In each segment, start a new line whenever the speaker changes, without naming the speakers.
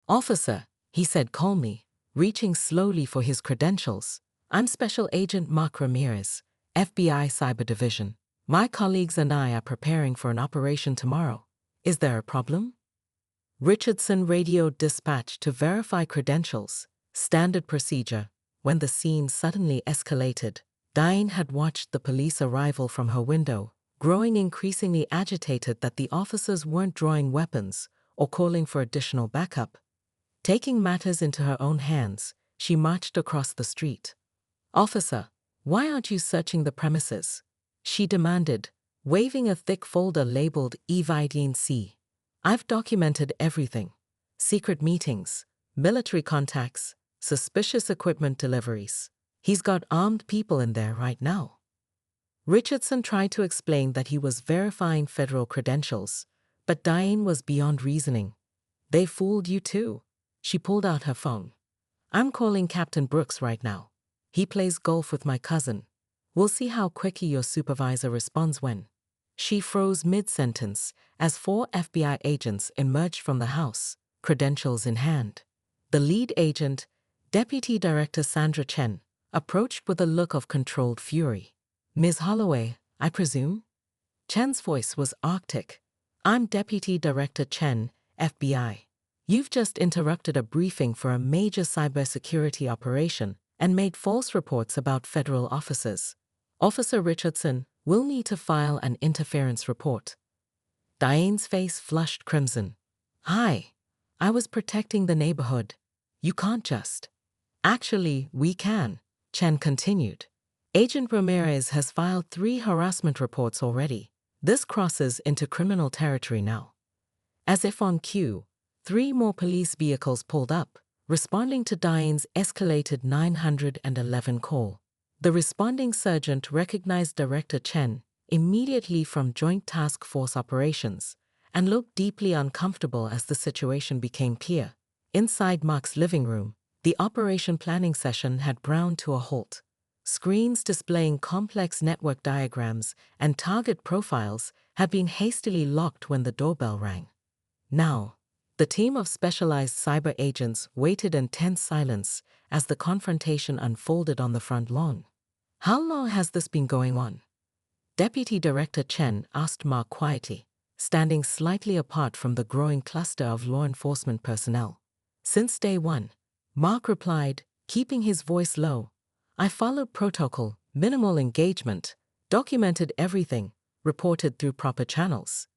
"Officer," he said calmly, reaching slowly for his credentials. "I'm Special Agent Mark Ramirez, FBI Cyber Division. My colleagues and I are preparing for an operation tomorrow. Is there a problem?" Richardson radioed dispatch to verify credentials, standard procedure. When the scene suddenly escalated, Diane had watched the police arrival from her window, growing increasingly agitated that the officers weren't drawing weapons or calling for additional backup. Taking matters into her own hands, she marched across the street. "Officer, why aren't you searching the premises?" she demanded, waving a thick folder labeled Evidence. "I've documented everything. Secret meetings, military contacts, suspicious equipment deliveries. He's got armed people in there right now." Richardson tried to explain that he was verifying federal credentials, but Diane was beyond reasoning. "They fooled you too." She pulled out her phone. "I'm calling Captain Brooks right now. He plays golf with my cousin. We'll see how quickly your supervisor responds when." She froze mid-sentence as 4 FBI agents emerged from the house, credentials in hand. The lead agent, Deputy Director Sandra Chen, approached with a look of controlled fury. "Ms. Holloway, I presume?" Chen's voice was arctic. "I'm Deputy Director Chen, FBI. You've just interrupted a briefing for a major cybersecurity operation and made false reports about federal officers. Officer Richardson, we'll need to file an interference report." Diane's face flushed crimson. "Hi, I was protecting the neighborhood. You can't just." "Actually, we can," Chen continued. "Agent Ramirez has filed 3 harassment reports already. This crosses into criminal territory now." As if on cue, 3 more police vehicles pulled up, responding to Diane's escalated 911 call. The responding sergeant recognized Director Chen immediately from Joint Task Force operations and looked deeply uncomfortable as the situation became clear. Inside Mark's living room, the operation planning session had ground to a halt. Screens displaying complex network diagrams and target profiles had been hastily locked when the doorbell rang. Now, the team of specialized cyber agents waited in tense silence as the confrontation unfolded on the front lawn. "How long has this been going on?" Deputy Director Chen asked Mark quietly, standing slightly apart from the growing cluster of law enforcement personnel. "Since day one," Mark replied, keeping his voice low. "I followed protocol, minimal engagement, documented everything, reported through proper channels.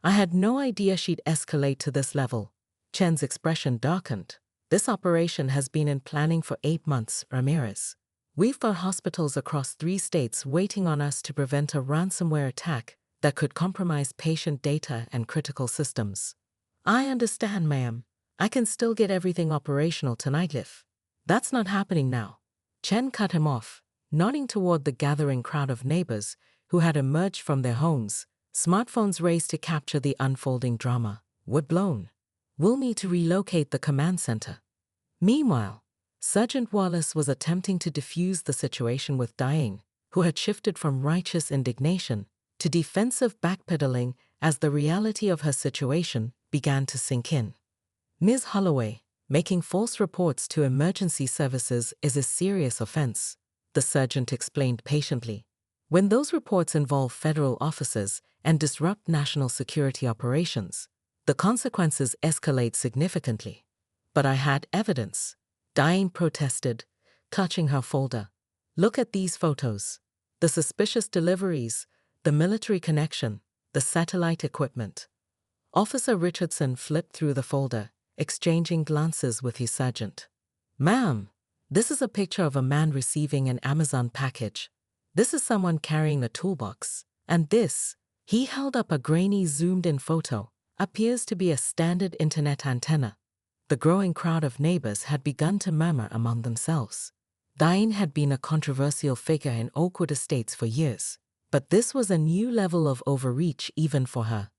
I had no idea she'd escalate to this level." Chen's expression darkened. "This operation has been in planning for 8 months, Ramirez. We've got hospitals across 3 states waiting on us to prevent a ransomware attack that could compromise patient data and critical systems." "I understand, ma'am. I can still get everything operational tonight if." "That's not happening now." Chen cut him off, nodding toward the gathering crowd of neighbors who had emerged from their homes, smartphones raised to capture the unfolding drama. "We're blown. We'll need to relocate the command center." Meanwhile, Sergeant Wallace was attempting to defuse the situation with Diane, who had shifted from righteous indignation to defensive backpedaling as the reality of her situation began to sink in. "Ms. Holloway, making false reports to emergency services is a serious offense," the sergeant explained patiently. "When those reports involve federal officers and disrupt national security operations, the consequences escalate significantly." "But I had evidence," Diane protested, clutching her folder. "Look at these photos. The suspicious deliveries, the military connection, the satellite equipment." Officer Richardson flipped through the folder, exchanging glances with his sergeant. "Ma'am, this is a picture of a man receiving an Amazon package. This is someone carrying a toolbox. And this," he held up a grainy zoomed-in photo, "appears to be a standard internet antenna." The growing crowd of neighbors had begun to murmur among themselves. Diane had been a controversial figure in Oakwood Estates for years, but this was a new level of overreach even for her.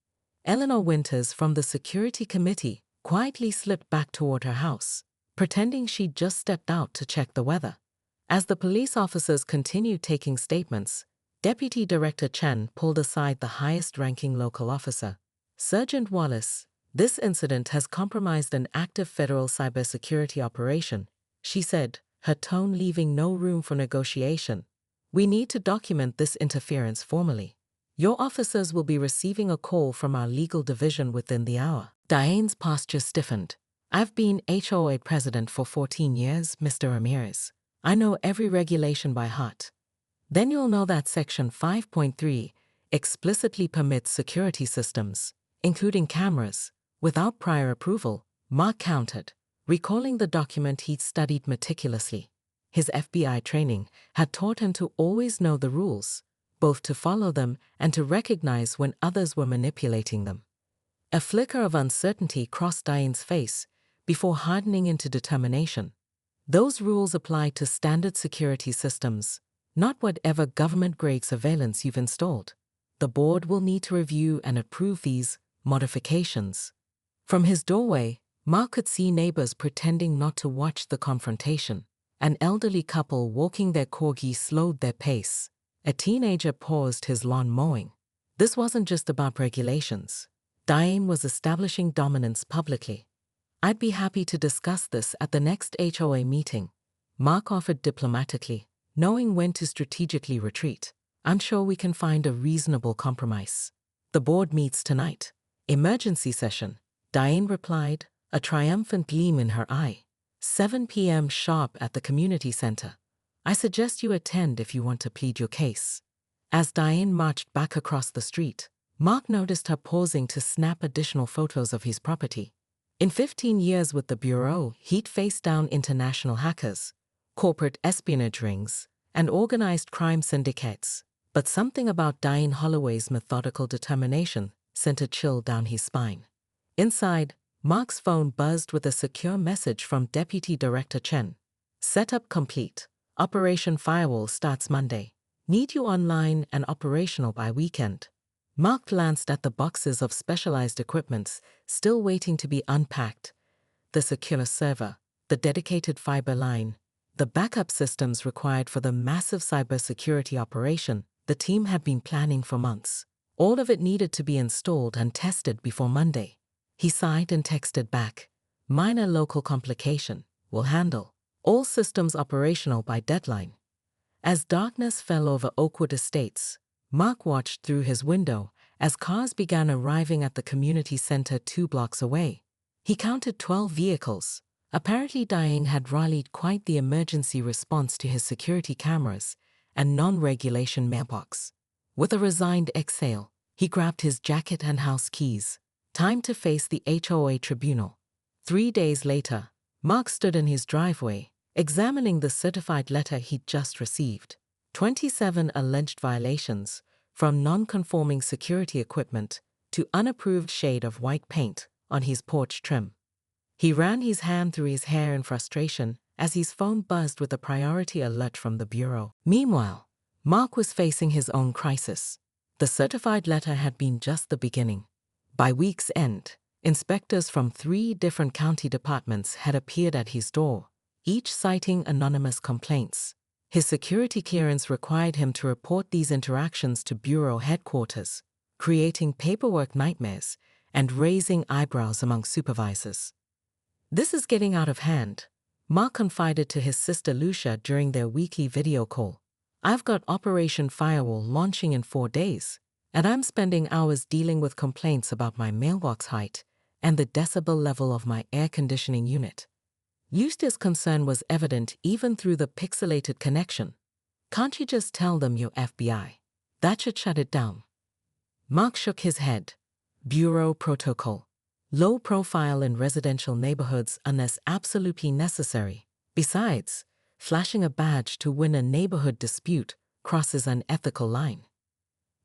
Eleanor Winters from the security committee quietly slipped back toward her house, pretending she'd just stepped out to check the weather. As the police officers continued taking statements, Deputy Director Chen pulled aside the highest-ranking local officer. "Sergeant Wallace, This incident has compromised an active federal cybersecurity operation, she said, her tone leaving no room for negotiation. We need to document this interference formally. Your officers will be receiving a call from our legal division within the hour. Diane's posture stiffened. I've been HOA president for 14 years, Mr. Ramirez. I know every regulation by heart. Then you'll know that Section 5.3 explicitly permits security systems, including cameras, without prior approval, Mark countered, recalling the document he'd studied meticulously. His FBI training had taught him to always know the rules, both to follow them and to recognize when others were manipulating them. A flicker of uncertainty crossed Diane's face before hardening into determination. Those rules apply to standard security systems, not whatever government-grade surveillance you've installed. The board will need to review and approve these modifications. From his doorway, Mark could see neighbors pretending not to watch the confrontation. An elderly couple walking their corgi slowed their pace. A teenager paused his lawn mowing. This wasn't just about regulations. Diane was establishing dominance publicly. I'd be happy to discuss this at the next HOA meeting, Mark offered diplomatically, knowing when to strategically retreat. I'm sure we can find a reasonable compromise. The board meets tonight. Emergency session, Diane replied, a triumphant gleam in her eye. 7 p.m. sharp at the community center. I suggest you attend if you want to plead your case. As Diane marched back across the street, Mark noticed her pausing to snap additional photos of his property. In 15 years with the Bureau, he'd faced down international hackers, corporate espionage rings, and organized crime syndicates. But something about Diane Holloway's methodical determination sent a chill down his spine. Inside, Mark's phone buzzed with a secure message from Deputy Director Chen. Setup complete. Operation Firewall starts Monday. Need you online and operational by weekend. Mark glanced at the boxes of specialized equipment still waiting to be unpacked. The secure server, the dedicated fiber line, the backup systems required for the massive cybersecurity operation the team had been planning for months. All of it needed to be installed and tested before Monday. He sighed and texted back, minor local complication, we'll handle. All systems operational by deadline. As darkness fell over Oakwood Estates, Mark watched through his window as cars began arriving at the community center 2 blocks away. He counted 12 vehicles. Apparently Diane had rallied quite the emergency response to his security cameras and non-regulation mailbox. With a resigned exhale, he grabbed his jacket and house keys. Time to face the HOA tribunal. 3 days later, Mark stood in his driveway, examining the certified letter he'd just received. 27 alleged violations, from non-conforming security equipment to unapproved shade of white paint on his porch trim. He ran his hand through his hair in frustration as his phone buzzed with a priority alert from the Bureau. Meanwhile, Mark was facing his own crisis. The certified letter had been just the beginning. By week's end, inspectors from 3 different county departments had appeared at his door, each citing anonymous complaints. His security clearance required him to report these interactions to Bureau headquarters, creating paperwork nightmares and raising eyebrows among supervisors. This is getting out of hand, Mark confided to his sister Lucia during their weekly video call. I've got Operation Firewall launching in 4 days, and I'm spending hours dealing with complaints about my mailbox height and the decibel level of my air conditioning unit. Lucia's concern was evident even through the pixelated connection. Can't you just tell them you're FBI? That should shut it down. Mark shook his head. Bureau protocol. Low profile in residential neighborhoods unless absolutely necessary. Besides, flashing a badge to win a neighborhood dispute crosses an ethical line.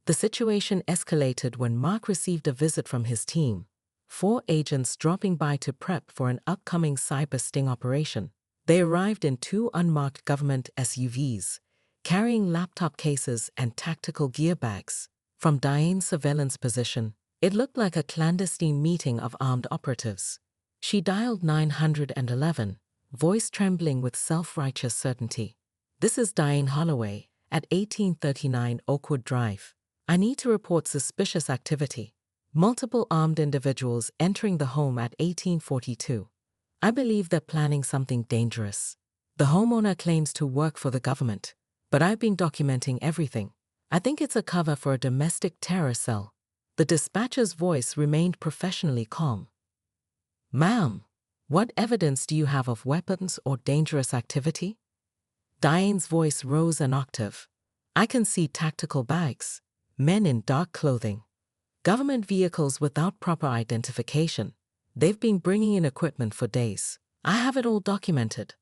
The situation escalated when Mark received a visit from his team. 4 agents dropping by to prep for an upcoming cyber sting operation. They arrived in 2 unmarked government SUVs, carrying laptop cases and tactical gear bags. From Diane's surveillance position, it looked like a clandestine meeting of armed operatives. She dialed 911, voice trembling with self-righteous certainty. This is Diane Holloway, at 1839 Oakwood Drive. I need to report suspicious activity. Multiple armed individuals entering the home at 1842. I believe they're planning something dangerous. The homeowner claims to work for the government, but I've been documenting everything. I think it's a cover for a domestic terror cell. The dispatcher's voice remained professionally calm. Ma'am, what evidence do you have of weapons or dangerous activity? Diane's voice rose an octave. I can see tactical bags, men in dark clothing, government vehicles without proper identification. They've been bringing in equipment for days. I have it all documented.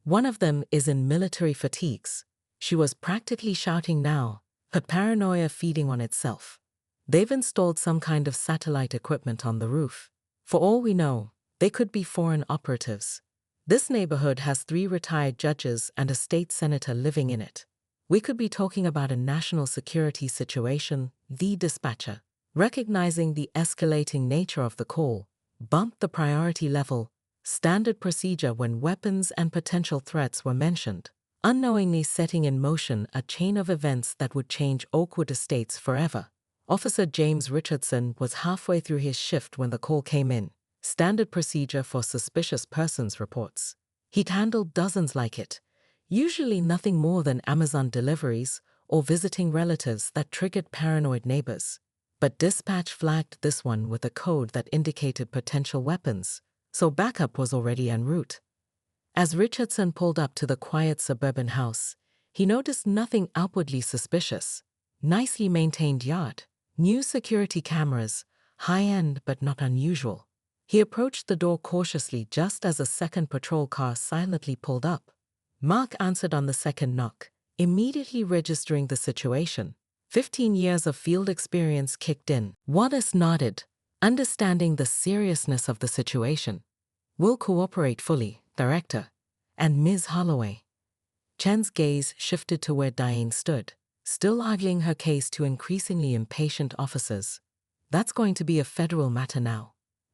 One of them is in military fatigues. She was practically shouting now, her paranoia feeding on itself. They've installed some kind of satellite equipment on the roof. For all we know, they could be foreign operatives. This neighborhood has 3 retired judges and a state senator living in it. We could be talking about a national security situation. The dispatcher, recognizing the escalating nature of the call, bumped the priority level, standard procedure when weapons and potential threats were mentioned, unknowingly setting in motion a chain of events that would change Oakwood Estates forever. Officer James Richardson was halfway through his shift when the call came in. Standard procedure for suspicious persons reports. He'd handled dozens like it, usually nothing more than Amazon deliveries or visiting relatives that triggered paranoid neighbors. But dispatch flagged this one with a code that indicated potential weapons, so backup was already en route. As Richardson pulled up to the quiet suburban house, he noticed nothing outwardly suspicious. Nicely maintained yard, new security cameras, high-end but not unusual. He approached the door cautiously just as a second patrol car silently pulled up. Mark answered on the second knock, immediately registering the situation. 15 years of field experience kicked in. Wildest nodded, understanding the seriousness of the situation. We'll cooperate fully, Director. And Ms. Holloway. Chen's gaze shifted to where Diane stood, still arguing her case to increasingly impatient officers. That's going to be a federal matter now.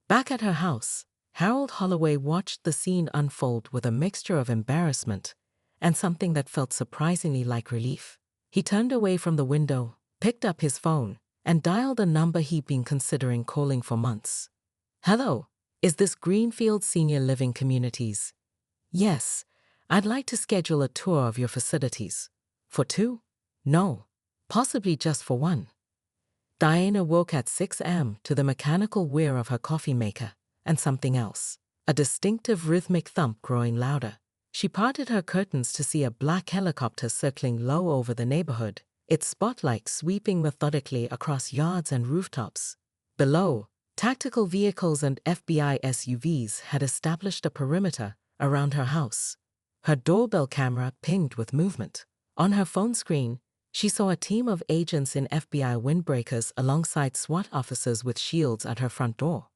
Back at her house, Harold Holloway watched the scene unfold with a mixture of embarrassment and something that felt surprisingly like relief. He turned away from the window, picked up his phone, and dialed a number he'd been considering calling for months. Hello, is this Greenfield Senior Living Communities? Yes, I'd like to schedule a tour of your facilities. For 2? No, possibly just for 1. Diane awoke at 6 a.m. to the mechanical whir of her coffee maker and something else, a distinctive rhythmic thump growing louder. She parted her curtains to see a black helicopter circling low over the neighborhood, its spotlight sweeping methodically across yards and rooftops. Below, tactical vehicles and FBI SUVs had established a perimeter around her house. Her doorbell camera pinged with movement. On her phone screen, she saw a team of agents in FBI windbreakers alongside SWAT officers with shields at her front door.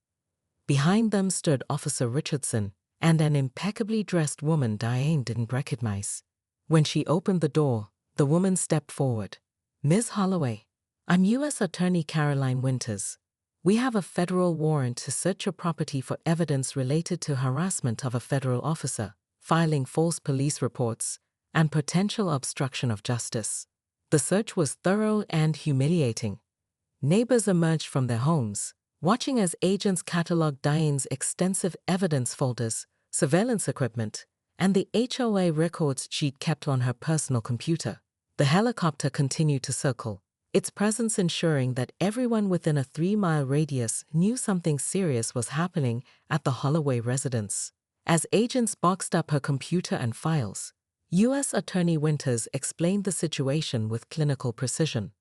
Behind them stood Officer Richardson and an impeccably dressed woman Diane didn't recognize. When she opened the door, the woman stepped forward. Ms. Holloway, I'm U.S. Attorney Caroline Winters. We have a federal warrant to search your property for evidence related to harassment of a federal officer, filing false police reports, and potential obstruction of justice. The search was thorough and humiliating. Neighbors emerged from their homes, watching as agents cataloged Diane's extensive evidence folders, surveillance equipment, and the HOA records she'd kept on her personal computer. The helicopter continued to circle, its presence ensuring that everyone within a 3-mile radius knew something serious was happening at the Holloway residence. As agents boxed up her computer and files, U.S. Attorney Winters explained the situation with clinical precision.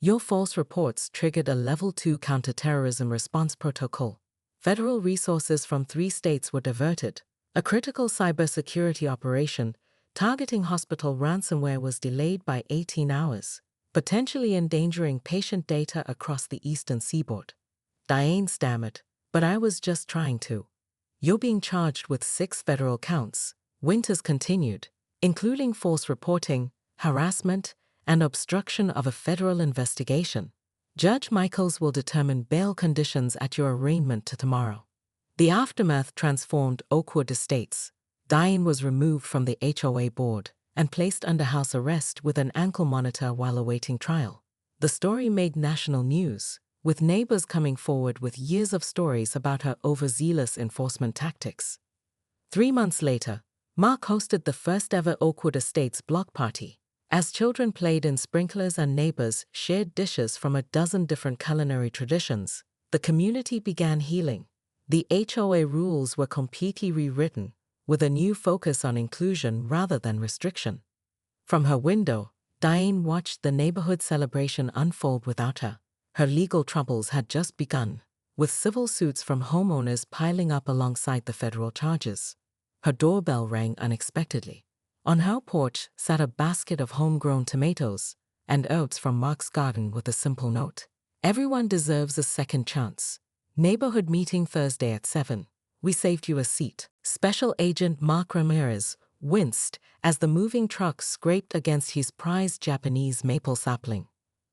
Your false reports triggered a Level 2 counterterrorism response protocol. Federal resources from 3 states were diverted. A critical cybersecurity operation targeting hospital ransomware was delayed by 18 hours, potentially endangering patient data across the eastern seaboard. Diane stammered, but I was just trying to. You're being charged with 6 federal counts, Winters continued, including false reporting, harassment, and obstruction of a federal investigation. Judge Michaels will determine bail conditions at your arraignment tomorrow. The aftermath transformed Oakwood Estates. Diane was removed from the HOA board and placed under house arrest with an ankle monitor while awaiting trial. The story made national news, with neighbors coming forward with years of stories about her overzealous enforcement tactics. 3 months later, Mark hosted the first ever Oakwood Estates block party. As children played in sprinklers and neighbors shared dishes from a dozen different culinary traditions, the community began healing. The HOA rules were completely rewritten, with a new focus on inclusion rather than restriction. From her window, Diane watched the neighborhood celebration unfold without her. Her legal troubles had just begun, with civil suits from homeowners piling up alongside the federal charges. Her doorbell rang unexpectedly. On her porch sat a basket of homegrown tomatoes and herbs from Mark's garden with a simple note. Everyone deserves a second chance. Neighborhood meeting Thursday at 7. We saved you a seat. Special Agent Mark Ramirez winced as the moving truck scraped against his prized Japanese maple sapling.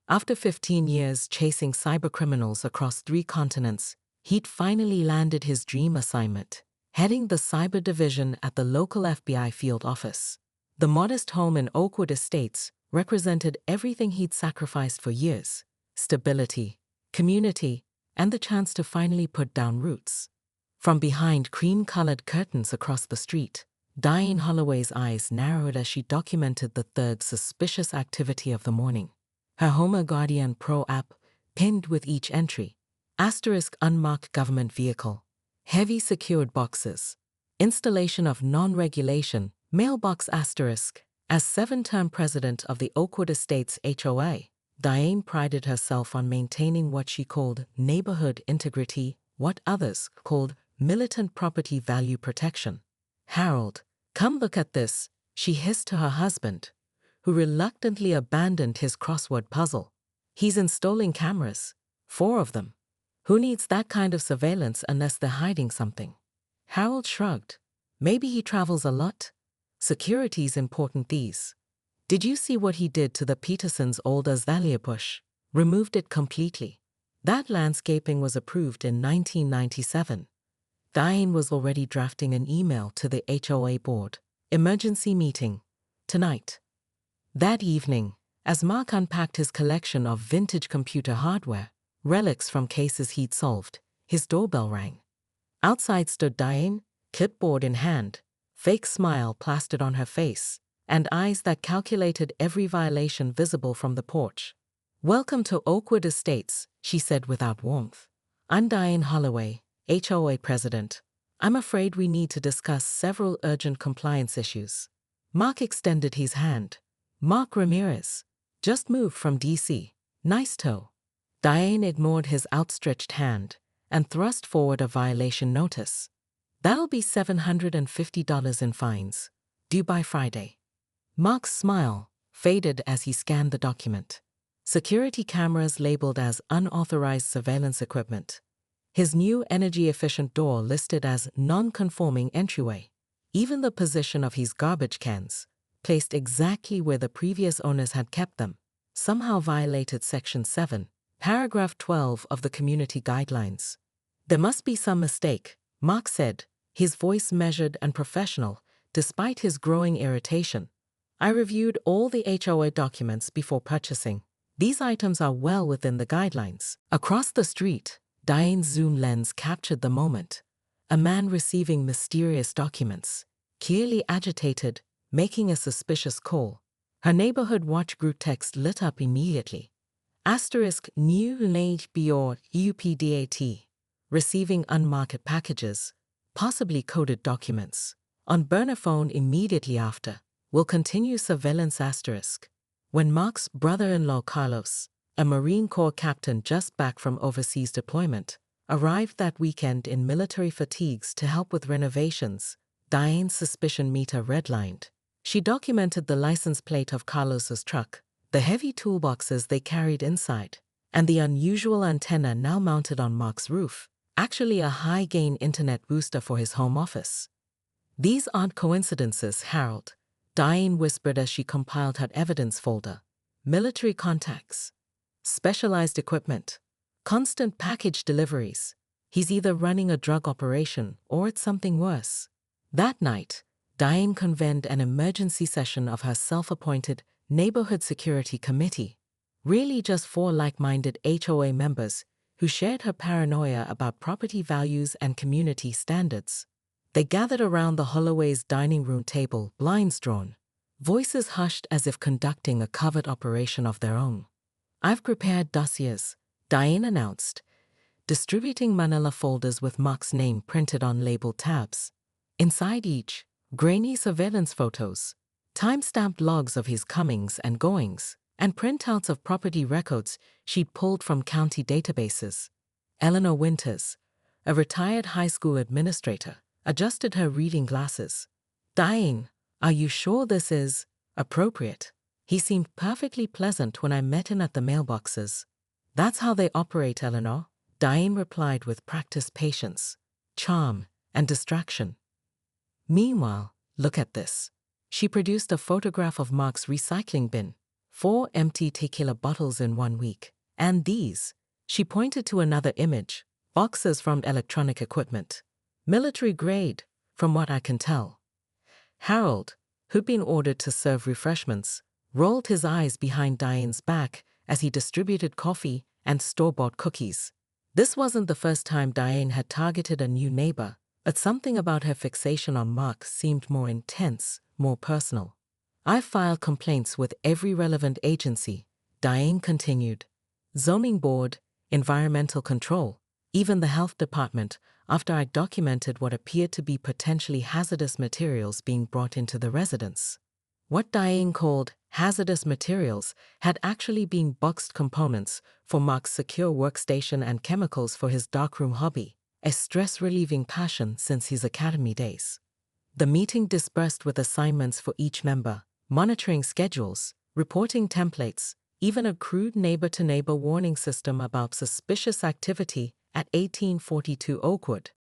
After 15 years chasing cybercriminals across 3 continents, he'd finally landed his dream assignment, heading the cyber division at the local FBI field office. The modest home in Oakwood Estates represented everything he'd sacrificed for years: stability, community, and the chance to finally put down roots. From behind cream-colored curtains across the street, Diane Holloway's eyes narrowed as she documented the third suspicious activity of the morning. Her Homer Guardian Pro app, pinned with each entry: *unmarked government vehicle, heavy secured boxes, installation of non-regulation, mailbox *. As 7-term president of the Oakwood Estates HOA, Diane prided herself on maintaining what she called neighborhood integrity, what others called militant property value protection. "Harold, come look at this," she hissed to her husband, who reluctantly abandoned his crossword puzzle. "He's installing cameras. 4 of them. Who needs that kind of surveillance unless they're hiding something?" Harold shrugged. "Maybe he travels a lot. Security's important these. Did you see what he did to the Petersons' old azalea bush? Removed it completely. That landscaping was approved in 1997. Diane was already drafting an email to the HOA board. "Emergency meeting. Tonight." That evening, as Mark unpacked his collection of vintage computer hardware, relics from cases he'd solved, his doorbell rang. Outside stood Diane, clipboard in hand, fake smile plastered on her face, and eyes that calculated every violation visible from the porch. "Welcome to Oakwood Estates," she said without warmth. "I'm Diane Holloway, HOA president. I'm afraid we need to discuss several urgent compliance issues." Mark extended his hand. "Mark Ramirez. Just moved from DC. Nice toe." Diane ignored his outstretched hand and thrust forward a violation notice. "That'll be $750 in fines, due by Friday." Mark's smile faded as he scanned the document. Security cameras labeled as unauthorized surveillance equipment. His new energy-efficient door listed as non-conforming entryway. Even the position of his garbage cans, placed exactly where the previous owners had kept them, somehow violated Section 7, Paragraph 12 of the Community Guidelines. "There must be some mistake," Mark said, his voice measured and professional, despite his growing irritation. "I reviewed all the HOA documents before purchasing. These items are well within the guidelines." Across the street, Diane's zoom lens captured the moment. A man receiving mysterious documents, clearly agitated, making a suspicious call. Her neighborhood watch group text lit up immediately. *new late bior UPDAT. Receiving unmarked packages, possibly coded documents. On burner phone immediately after. Will continue surveillance *. When Mark's brother-in-law Carlos, a Marine Corps captain just back from overseas deployment, arrived that weekend in military fatigues to help with renovations, Diane's suspicion meter redlined. She documented the license plate of Carlos's truck, the heavy toolboxes they carried inside, and the unusual antenna now mounted on Mark's roof, actually a high-gain internet booster for his home office. "These aren't coincidences, Harold," Diane whispered as she compiled her evidence folder. "Military contacts, specialized equipment, constant package deliveries. He's either running a drug operation or it's something worse." That night, Diane convened an emergency session of her self-appointed Neighborhood Security Committee. Really just 4 like-minded HOA members who shared her paranoia about property values and community standards. They gathered around the Holloway's dining room table, blinds drawn, voices hushed as if conducting a covert operation of their own. "I've prepared dossiers," Diane announced, distributing manila folders with Mark's name printed on labeled tabs. Inside each, grainy surveillance photos, time-stamped logs of his comings and goings, and printouts of property records she'd pulled from county databases. Eleanor Winters, a retired high school administrator, adjusted her reading glasses. "Diane, are you sure this is appropriate?" He seemed perfectly pleasant when I met him at the mailboxes. "That's how they operate, Eleanor," Diane replied with practiced patience, charm, and distraction. Meanwhile, look at this. She produced a photograph of Mark's recycling bin, 4 empty tequila bottles in 1 week. And these, she pointed to another image, boxes from electronic equipment. Military grade, from what I can tell. Harold, who'd been ordered to serve refreshments, rolled his eyes behind Diane's back as he distributed coffee and store-bought cookies. This wasn't the first time Diane had targeted a new neighbor, but something about her fixation on Mark seemed more intense, more personal. "I filed complaints with every relevant agency," Diane continued. "Zoning board, environmental control, even the health department, after I documented what appeared to be potentially hazardous materials being brought into the residence." What Diane called hazardous materials had actually been boxed components for Mark's secure workstation and chemicals for his darkroom hobby, a stress-relieving passion since his academy days. The meeting dispersed with assignments for each member, monitoring schedules, reporting templates, even a crude neighbor-to-neighbor warning system about suspicious activity at 1842 Oakwood.